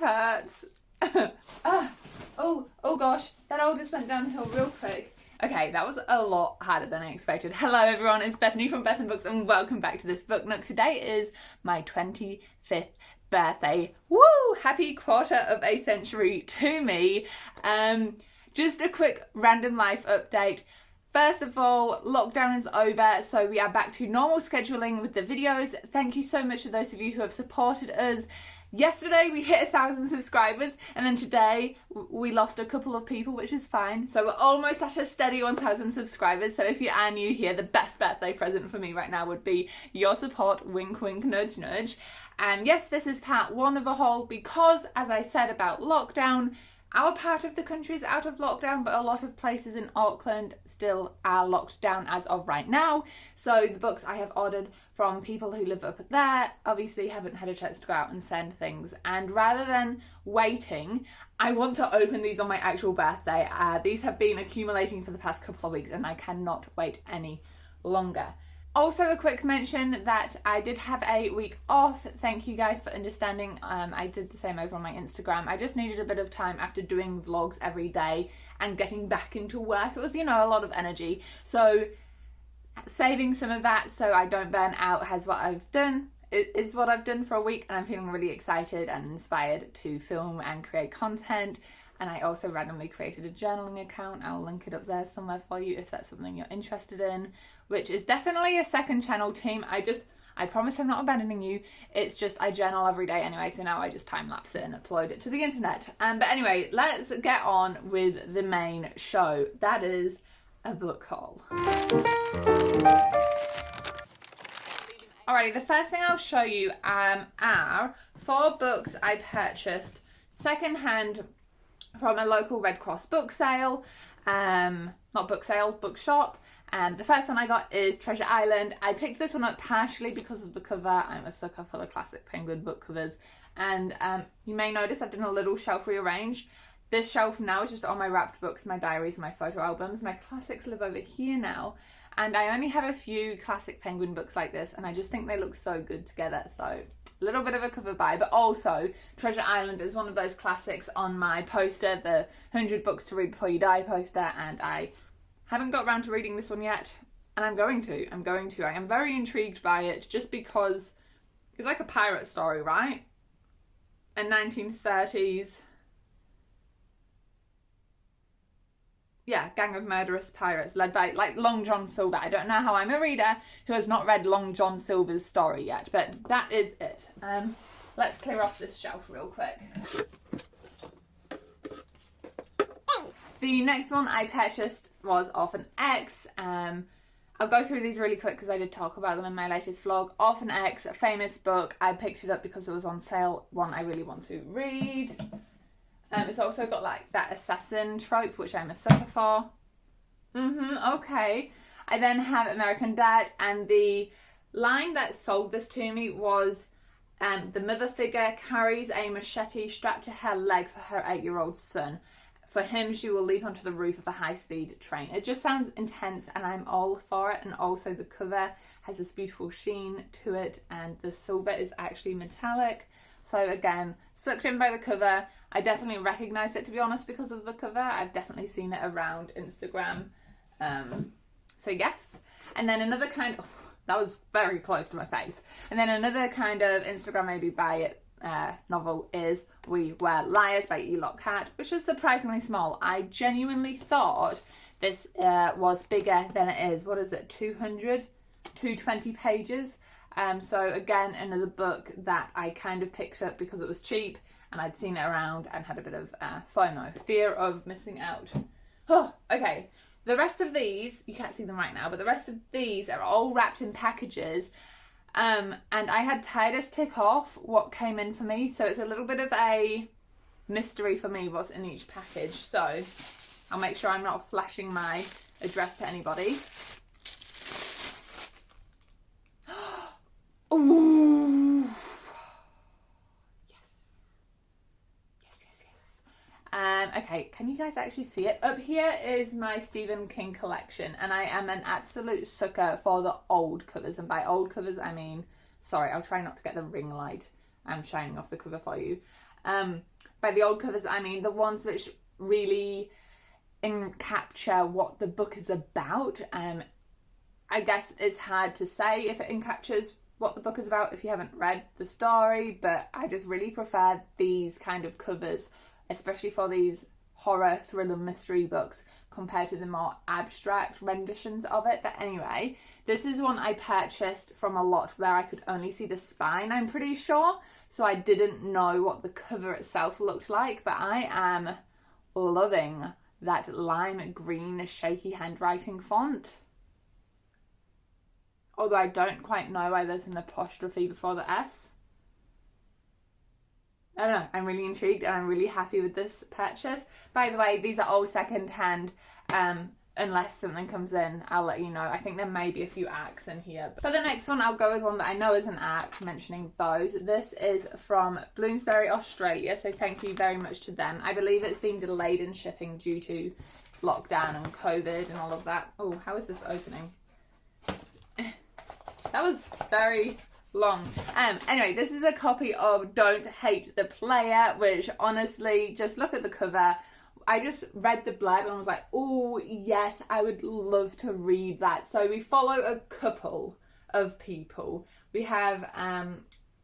hurts. Oh gosh, that all just went downhill real quick. Okay, that was a lot harder than I expected. Hello everyone, it's Bethany from Beth and Books and welcome back to this book nook. Today is my 25th birthday. Woo! Happy quarter of a century to me. Just a quick random life update. First of all, lockdown is over, so we are back to normal scheduling with the videos. Thank you so much to those of you who have supported us. Yesterday we hit 1,000 subscribers and then today we lost a couple of people, which is fine. So we're almost at a steady 1,000 subscribers. So if you are new here, the best birthday present for me right now would be your support, wink wink nudge nudge. And yes, this is part one of a haul because, as I said about lockdown, our part of the country is out of lockdown, but a lot of places in Auckland still are locked down as of right now. So the books I have ordered from people who live up there obviously haven't had a chance to go out and send things. And rather than waiting, I want to open these on my actual birthday. These have been accumulating for the past couple of weeks and I cannot wait any longer. Also a quick mention that I did have a week off. Thank you guys for understanding. I did the same over on my Instagram. I just needed a bit of time after doing vlogs every day and getting back into work. It was, you know, a lot of energy. So saving some of that so I don't burn out is what I've done for a week, and I'm feeling really excited and inspired to film and create content. And I also randomly created a journaling account. I'll link it up there somewhere for you if that's something you're interested in, which is definitely a second channel team. I promise I'm not abandoning you. It's just I journal every day anyway, so now I just time lapse it and upload it to the internet. But anyway, let's get on with the main show. That is a book haul. Alrighty, the first thing I'll show you are 4 books I purchased secondhand from a local Red Cross book sale, not book sale, bookshop. And the first one I got is Treasure Island. I picked this one up partially because of the cover. I'm a sucker for the classic Penguin book covers. And you may notice I've done a little shelf rearrange. This shelf now is just all my wrapped books, my diaries, my photo albums. My classics live over here now. And I only have a few classic Penguin books like this, and I just think they look so good together. So a little bit of a cover buy, but also Treasure Island is one of those classics on my poster, the 100 books to read before you die poster, and I haven't got around to reading this one yet, and I'm going to. I am very intrigued by it just because it's like a pirate story, right? A 1930s, yeah, gang of murderous pirates led by like Long John Silver. I don't know how I'm a reader who has not read Long John Silver's story yet, but that is it. Let's clear off this shelf real quick. The next one I purchased was Orphan X. I'll go through these really quick because I did talk about them in my latest vlog. Orphan X, a famous book. I picked it up because it was on sale, one I really want to read. It's also got like that assassin trope, which I'm a sucker for. Okay. I then have American Dad, and the line that sold this to me was the mother figure carries a machete strapped to her leg for her 8-year-old son. For him, she will leap onto the roof of a high-speed train. It just sounds intense and I'm all for it. And also the cover has this beautiful sheen to it and the silver is actually metallic. So again, sucked in by the cover. I definitely recognise it, to be honest, because of the cover. I've definitely seen it around Instagram. So yes. And then another kind of... that was very close to my face. And then another kind of Instagram maybe buy it novel is We Were Liars by E. Lockhart, which is surprisingly small. I genuinely thought this was bigger than it is. What is it? 220 pages. So again, another book that I kind of picked up because it was cheap and I'd seen it around and had a bit of FOMO, fear of missing out. Oh, okay. The rest of these, you can't see them right now, but the rest of these are all wrapped in packages. And I had Titus tick off what came in for me, so it's a little bit of a mystery for me what's in each package. So I'll make sure I'm not flashing my address to anybody. Ooh. Yes. Okay, can you guys actually see it? Up here is my Stephen King collection, and I am an absolute sucker for the old covers. And by old covers, I mean, sorry, I'll try not to get the ring light. I'm shining off the cover for you. By the old covers, I mean the ones which really capture what the book is about. I guess it's hard to say if it encaptures what the book is about if you haven't read the story, but I just really prefer these kind of covers, especially for these horror, thriller, mystery books, compared to the more abstract renditions of it. But anyway, this is one I purchased from a lot where I could only see the spine, I'm pretty sure, so I didn't know what the cover itself looked like, but I am loving that lime green shaky handwriting font. Although I don't quite know why there's an apostrophe before the S. I don't know, I'm really intrigued and I'm really happy with this purchase. By the way, these are all second hand. Unless something comes in, I'll let you know. I think there may be a few acts in here. For the next one, I'll go with one that I know is an act, mentioning those. This is from Bloomsbury, Australia, so thank you very much to them. I believe it's been delayed in shipping due to lockdown and COVID and all of that. Oh, how is this opening? That was very long. Anyway, this is a copy of Don't Hate the Player, which honestly, just look at the cover. I just read the blurb and was like, oh yes, I would love to read that. So we follow a couple of people. We have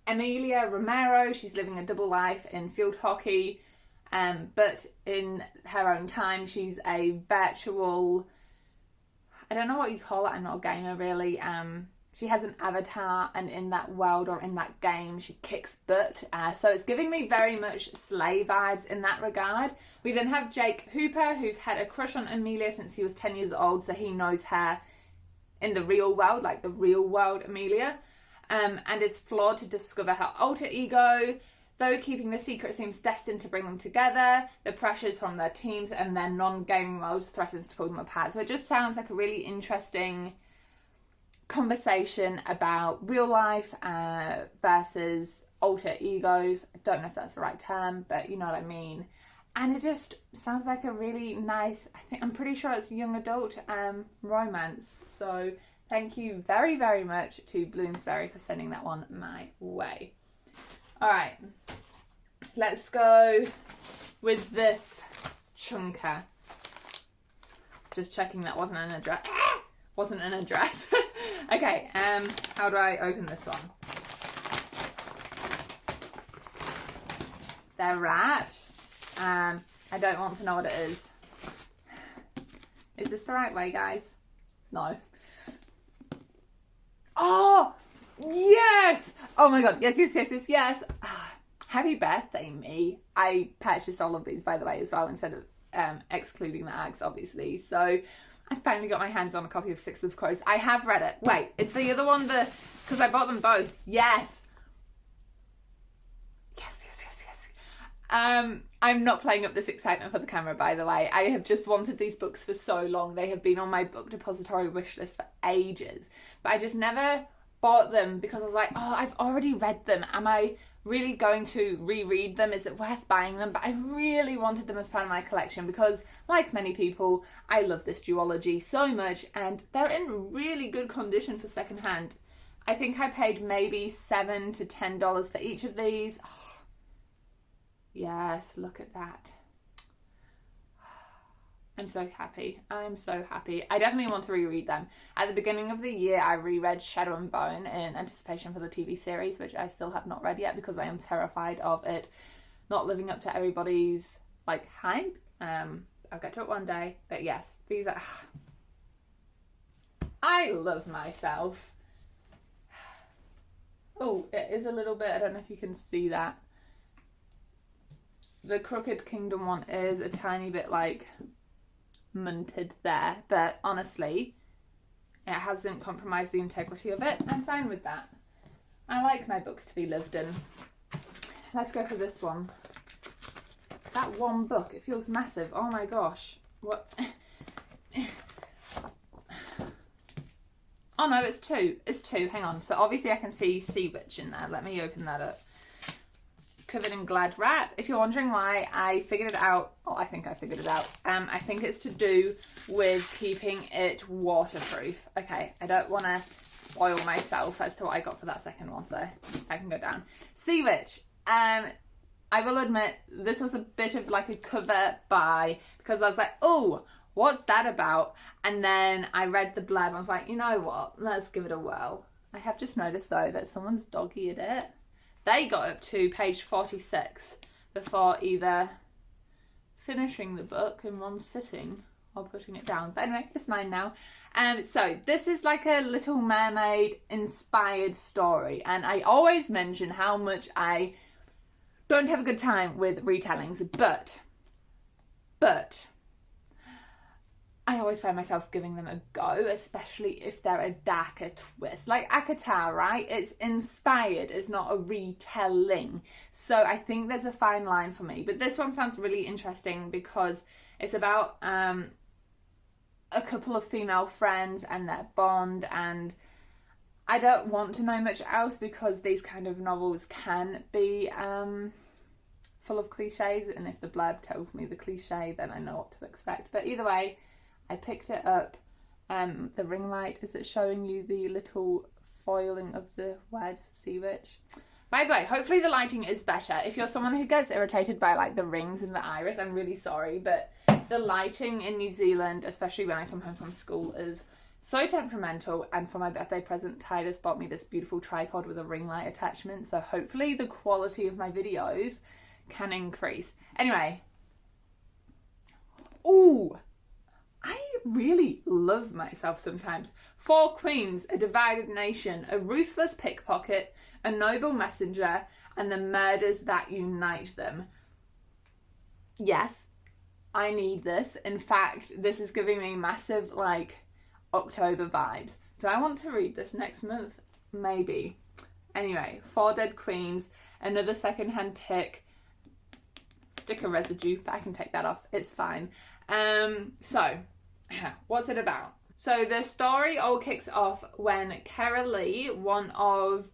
Emilia Romero. She's living a double life in field hockey, but in her own time, she's a virtual, I don't know what you call it, I'm not a gamer really. She has an avatar, and in that world or in that game, she kicks butt. So it's giving me very much Slay vibes in that regard. We then have Jake Hooper, who's had a crush on Amelia since he was 10 years old, so he knows her in the real world, like the real world Amelia, and is flawed to discover her alter ego. Though keeping the secret seems destined to bring them together, the pressures from their teams and their non-gaming worlds threatens to pull them apart. So it just sounds like a really interesting conversation about real life versus alter egos. I don't know if that's the right term, but you know what I mean. And it just sounds like a really nice, I'm pretty sure it's young adult romance. So thank you very, very much to Bloomsbury for sending that one my way. All right, let's go with this chunker. Just checking that wasn't an address. Wasn't an address. Okay, how do I open this one? They're wrapped. I don't want to know what it is. Is this the right way, guys? No. Oh, yes! Oh my god, yes. Happy birthday, me. I purchased all of these, by the way, as well, instead of excluding the ags, obviously. So I finally got my hands on a copy of Six of Crows. I have read it. Wait, is the other one because I bought them both. Yes. I'm not playing up this excitement for the camera, by the way. I have just wanted these books for so long. They have been on my book depository wish list for ages. But I just never bought them because I was like, oh, I've already read them. Am I really going to reread them? Is it worth buying them? But I really wanted them as part of my collection because, like many people, I love this duology so much, and they're in really good condition for secondhand. I think I paid maybe $7 to $10 for each of these. Oh, yes, look at that. I'm so happy. I'm so happy. I definitely want to reread them. At the beginning of the year, I reread Shadow and Bone in anticipation for the TV series, which I still have not read yet because I am terrified of it not living up to everybody's hype. I'll get to it one day. But yes, these are... I love myself. Oh, it is a little bit... I don't know if you can see that. The Crooked Kingdom one is a tiny bit munted there, but honestly it hasn't compromised the integrity of it. I'm fine with that. I like my books to be lived in. Let's go for this one. It's that one book. It feels massive. Oh my gosh. What? Oh no, it's two. It's two. Hang on. So obviously I can see Sea Witch in there. Let me open that up. Covered in glad wrap. If you're wondering why I figured it out, well, I think I figured it out. I think it's to do with keeping it waterproof. Okay, I don't want to spoil myself as to what I got for that second one, so I can go down. Sea Witch. I will admit this was a bit of like a cover buy, because I was like, oh, what's that about? And then I read the blurb. I was like, you know what? Let's give it a whirl. I have just noticed though that someone's dog-eared it. They got up to page 46 before either finishing the book in one sitting or putting it down. But anyway, it's mine now. So this is like a Little Mermaid inspired story, and I always mention how much I don't have a good time with retellings, but I always find myself giving them a go, especially if they're a darker twist. Like Akatar, right? It's inspired, it's not a retelling. So I think there's a fine line for me. But this one sounds really interesting because it's about a couple of female friends and their bond, and I don't want to know much else because these kind of novels can be full of cliches, and if the blurb tells me the cliche, then I know what to expect. But either way, I picked it up. The ring light, is it showing you the little foiling of the words sea witch? By the way, hopefully the lighting is better. If you're someone who gets irritated by like the rings in the iris, I'm really sorry, but the lighting in New Zealand, especially when I come home from school, is so temperamental. And for my birthday present, Titus bought me this beautiful tripod with a ring light attachment, so hopefully the quality of my videos can increase. Anyway, ooh, I really love myself sometimes. 4 queens, a divided nation, a ruthless pickpocket, a noble messenger, and the murders that unite them. Yes, I need this. In fact, this is giving me massive, like, October vibes. Do I want to read this next month? Maybe. Anyway, 4 dead queens, another secondhand pick, sticker residue, but I can take that off. It's fine. So, what's it about? So the story all kicks off when Kara Lee, one of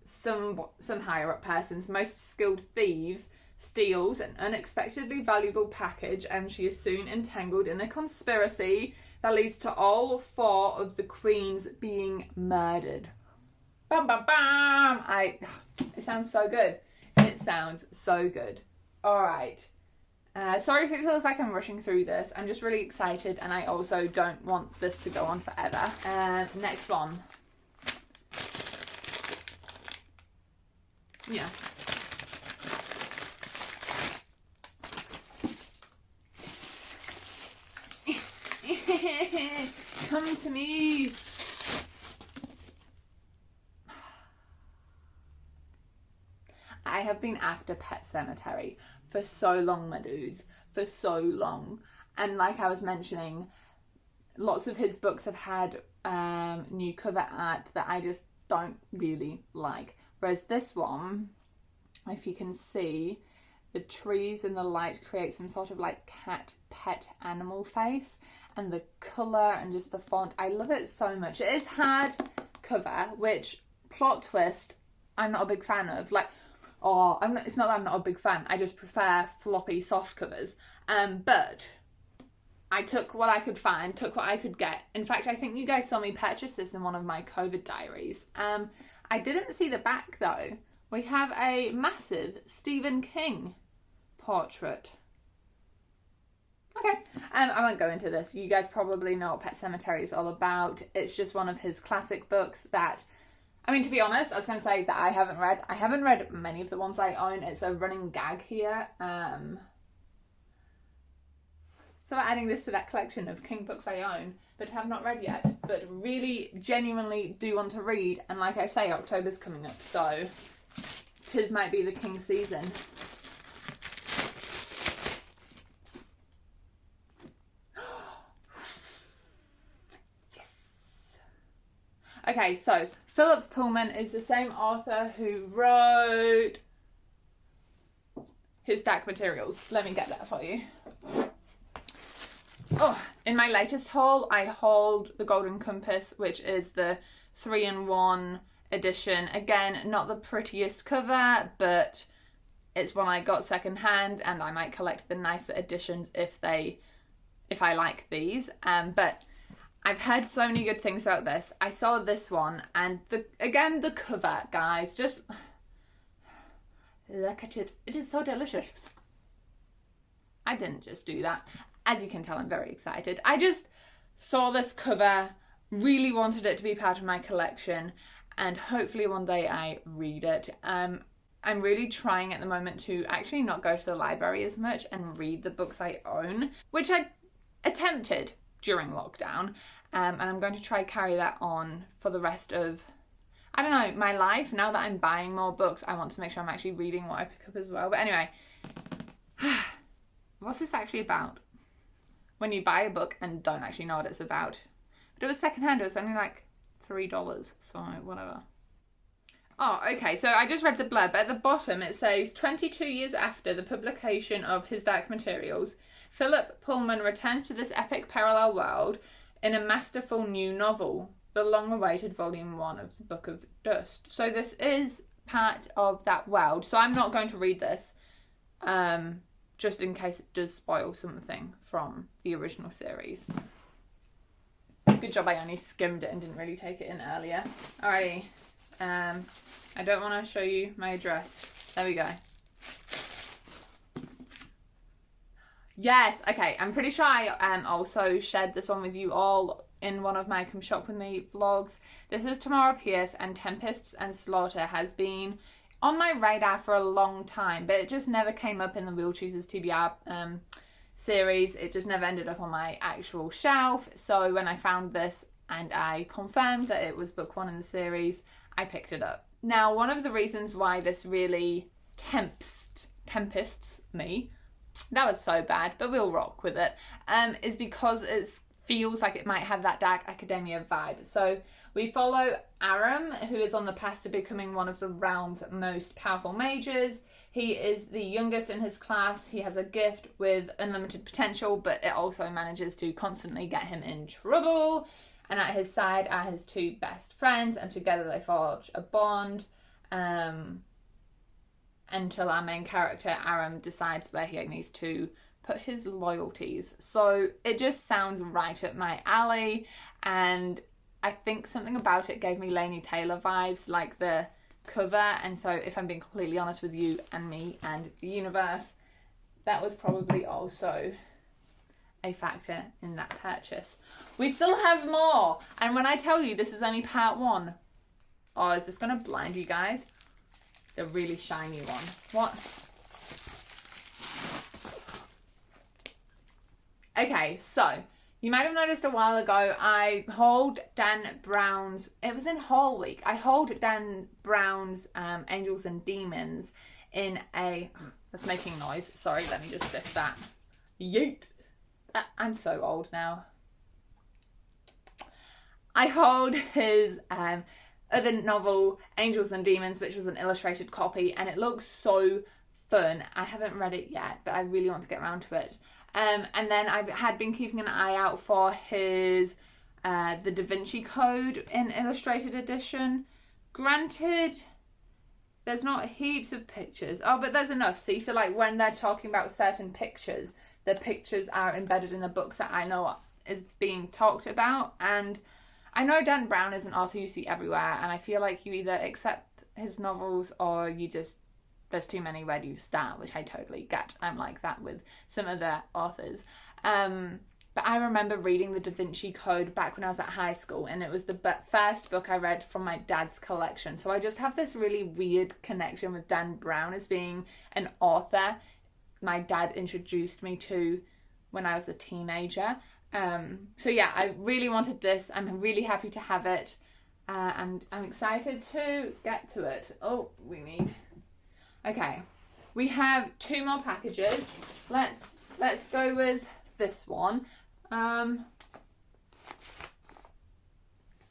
some higher up person's most skilled thieves, steals an unexpectedly valuable package, and she is soon entangled in a conspiracy that leads to all 4 of the queens being murdered. Bam, bam, bam! It sounds so good. It sounds so good. All right. Sorry if it feels like I'm rushing through this. I'm just really excited, and I also don't want this to go on forever. Next one. Yeah. Come to me. I have been after Pet Sematary for so long, my dudes, for so long. And like I was mentioning, lots of his books have had new cover art that I just don't really like. Whereas this one, if you can see, the trees and the light create some sort of like cat pet animal face, and the colour and just the font, I love it so much. It is hard cover, which, plot twist, I'm not a big fan of. Like, it's not that I'm not a big fan, I just prefer floppy soft covers. But I took what I could find, took what I could get. In fact, I think you guys saw me purchase this in one of my COVID diaries. I didn't see the back though. We have a massive Stephen King portrait. Okay, I won't go into this. You guys probably know what Pet Sematary is all about. It's just one of his classic books that, I mean, to be honest, I was going to say that I haven't read. I haven't read many of the ones I own. It's a running gag here. So adding this to that collection of King books I own, but have not read yet, but really genuinely do want to read. And like I say, October's coming up, so 'tis might be the King season. Okay, so Philip Pullman is the same author who wrote his Dark Materials. Let me get that for you. Oh, in my latest haul, I hauled The Golden Compass, which is the 3-in-1 edition. Again, not the prettiest cover, but it's one I got secondhand, and I might collect the nicer editions if I like these. But I've heard so many good things about this. I saw this one, and the cover, guys, just Look at it. It is so delicious. I didn't just do that. As you can tell, I'm very excited. I just saw this cover, really wanted it to be part of my collection, and hopefully one day I read it. I'm really trying at the moment to actually not go to the library as much and read the books I own, which I attempted during lockdown, and I'm going to try carry that on for the rest of, I don't know, my life. Now that I'm buying more books, I want to make sure I'm actually reading what I pick up as well. But anyway, what's this actually about? When you buy a book and don't actually know what it's about. But it was secondhand, it was only like $3, so whatever. Oh, okay, so I just read the blurb. At the bottom it says, 22 years after the publication of his Dark Materials, Philip Pullman returns to this epic parallel world in a masterful new novel, the long-awaited volume 1 of the Book of Dust. So this is part of that world. So I'm not going to read this, just in case it does spoil something from the original series. Good job I only skimmed it and didn't really take it in earlier. Alrighty. I don't want to show you my address. There we go. Yes, okay. I'm pretty sure I also shared this one with you all in one of my Come Shop With Me vlogs. This is Tamora Pierce, and Tempests and Slaughter has been on my radar for a long time, but it just never came up in the Wheel Choosers TBR series. It just never ended up on my actual shelf. So when I found this and I confirmed that it was book 1 in the series, I picked it up. Now, one of the reasons why this really tempests me, that was so bad, but we'll rock with it, is because it feels like it might have that dark academia vibe. So we follow Aram, who is on the path to becoming one of the realm's most powerful mages. He is the youngest in his class. He has a gift with unlimited potential, but it also manages to constantly get him in trouble. And at his side are his 2 best friends, and together they forge a bond until our main character, Aram, decides where he needs to put his loyalties. So it just sounds right up my alley, and I think something about it gave me Laini Taylor vibes, like the cover. And so if I'm being completely honest with you and me and the universe, that was probably also a factor in that purchase. We still have more, and when I tell you this is only part 1, oh, is this gonna blind you guys? The really shiny one. What? Okay, so you might have noticed a while ago I hauled Dan Brown's, it was in haul week, I hauled Dan Brown's Angels and Demons in a, that's making noise, sorry, let me just fix that. Yeet. I'm so old now. I hauled his other novel, Angels and Demons, which was an illustrated copy, and it looks so fun. I haven't read it yet, but I really want to get around to it. And then I had been keeping an eye out for his the Da Vinci Code in illustrated edition. Granted, there's not heaps of pictures. Oh, but there's enough. See, so like when they're talking about certain pictures, the pictures are embedded in the books that I know is being talked about. And I know Dan Brown is an author you see everywhere, and I feel like you either accept his novels or you just, there's too many, where do you start, which I totally get. I'm like that with some other authors. But I remember reading the Da Vinci Code back when I was at high school, and it was the first book I read from my dad's collection. So I just have this really weird connection with Dan Brown as being an author my dad introduced me to when I was a teenager. So yeah, I really wanted this. I'm really happy to have it, and I'm excited to get to it. Oh, okay, we have 2 more packages. Let's go with this one. It's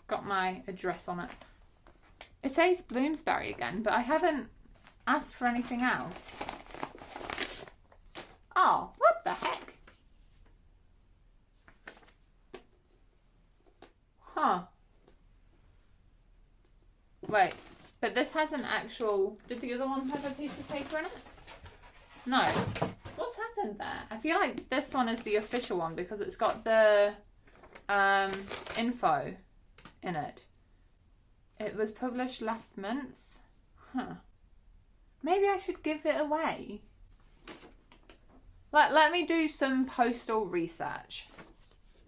got my address on it. It says Bloomsbury again, but I haven't asked for anything else. Oh, what the heck? Huh. Wait, but this has an actual... Did the other one have a piece of paper in it? No. What's happened there? I feel like this one is the official one because it's got the info in it. It was published last month. Huh. maybe I should give it away. Let me do some postal research.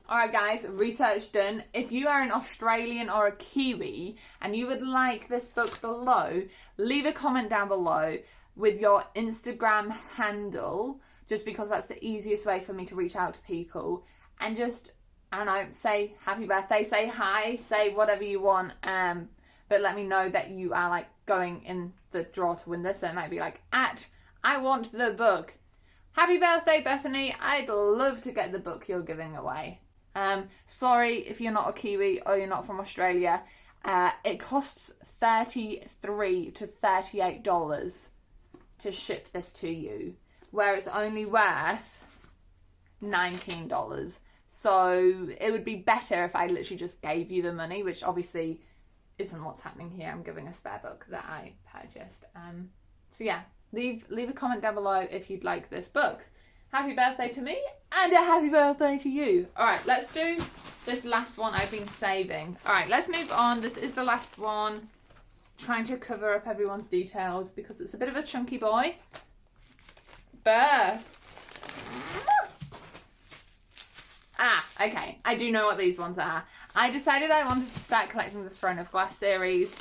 Alright guys, research done. If you are an Australian or a Kiwi and you would like this book below, leave a comment down below with your Instagram handle, just because that's the easiest way for me to reach out to people. And just, I don't know, say happy birthday, say hi, say whatever you want, but let me know that you are like going in the draw to win this. So it might be like, I want the book. Happy birthday, Bethany. I'd love to get the book you're giving away. Sorry if you're not a Kiwi or you're not from Australia. It costs $33 to $38 to ship this to you, where it's only worth $19. So it would be better if I literally just gave you the money, which obviously isn't what's happening here. I'm giving a spare book that I purchased. So yeah. Leave a comment down below if you'd like this book. Happy birthday to me and a happy birthday to you. All right, let's do this last one I've been saving. All right, let's move on. This is the last one. Trying to cover up everyone's details because it's a bit of a chunky boy. Okay. I do know what these ones are. I decided I wanted to start collecting the Throne of Glass series.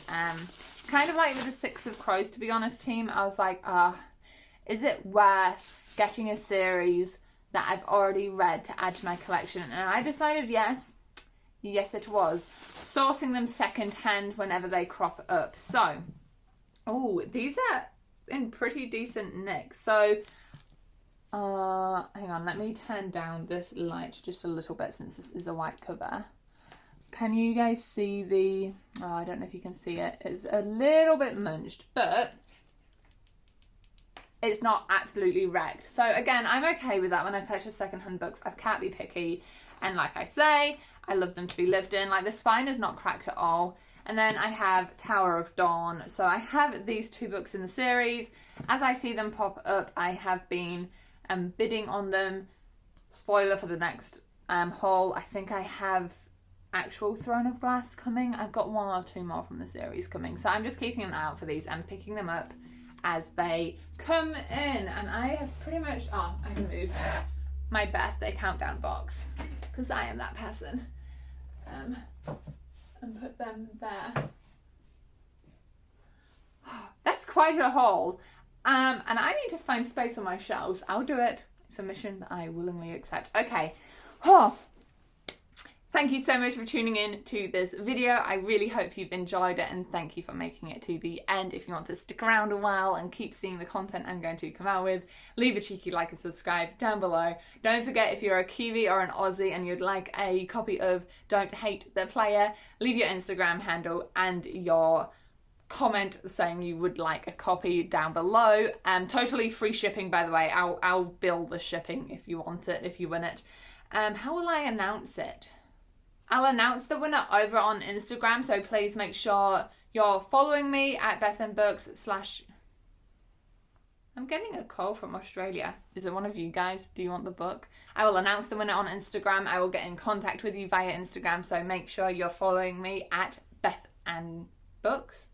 Kind of like with the Six of Crows, to be honest, team. I was like, is it worth getting a series that I've already read to add to my collection? And I decided yes. Yes, it was. Sourcing them second hand whenever they crop up. So, oh, these are in pretty decent nick. So, hang on, let me turn down this light just a little bit since this is a white cover. Can you guys see the, oh, I don't know if you can see it. It's a little bit munched, but it's not absolutely wrecked. So again, I'm okay with that when I purchase secondhand books. I can't be picky. And like I say, I love them to be lived in. Like the spine is not cracked at all. And then I have Tower of Dawn. So I have these two books in the series. As I see them pop up, I have been bidding on them. Spoiler for the next haul. I think I have actual Throne of Glass coming. I've got one or two more from the series coming. So I'm just keeping an eye out for these and picking them up as they come in. And I have pretty much, I can move my birthday countdown box because I am that person. And put them there. That's quite a haul. And I need to find space on my shelves. I'll do it. It's a mission that I willingly accept. Okay. Thank you so much for tuning in to this video. I really hope you've enjoyed it and thank you for making it to the end. If you want to stick around a while and keep seeing the content I'm going to come out with, leave a cheeky like and subscribe down below. Don't forget, if you're a Kiwi or an Aussie and you'd like a copy of Don't Hate the Player, leave your Instagram handle and your comment saying you would like a copy down below. Totally free shipping, by the way. I'll bill the shipping if you want it, if you win it. How will I announce it? I'll announce the winner over on Instagram, so please make sure you're following me at bethandbooks / I'm getting a call from Australia. Is it one of you guys? Do you want the book? I will announce the winner on Instagram. I will get in contact with you via Instagram, so make sure you're following me at bethandbooks.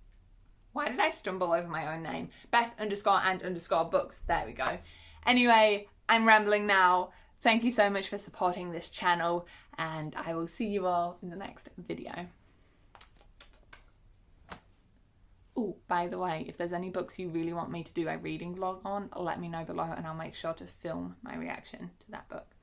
Why did I stumble over my own name? Beth_and_books. There we go. Anyway, I'm rambling now. Thank you so much for supporting this channel, and I will see you all in the next video. Oh, by the way, if there's any books you really want me to do a reading vlog on, let me know below and I'll make sure to film my reaction to that book.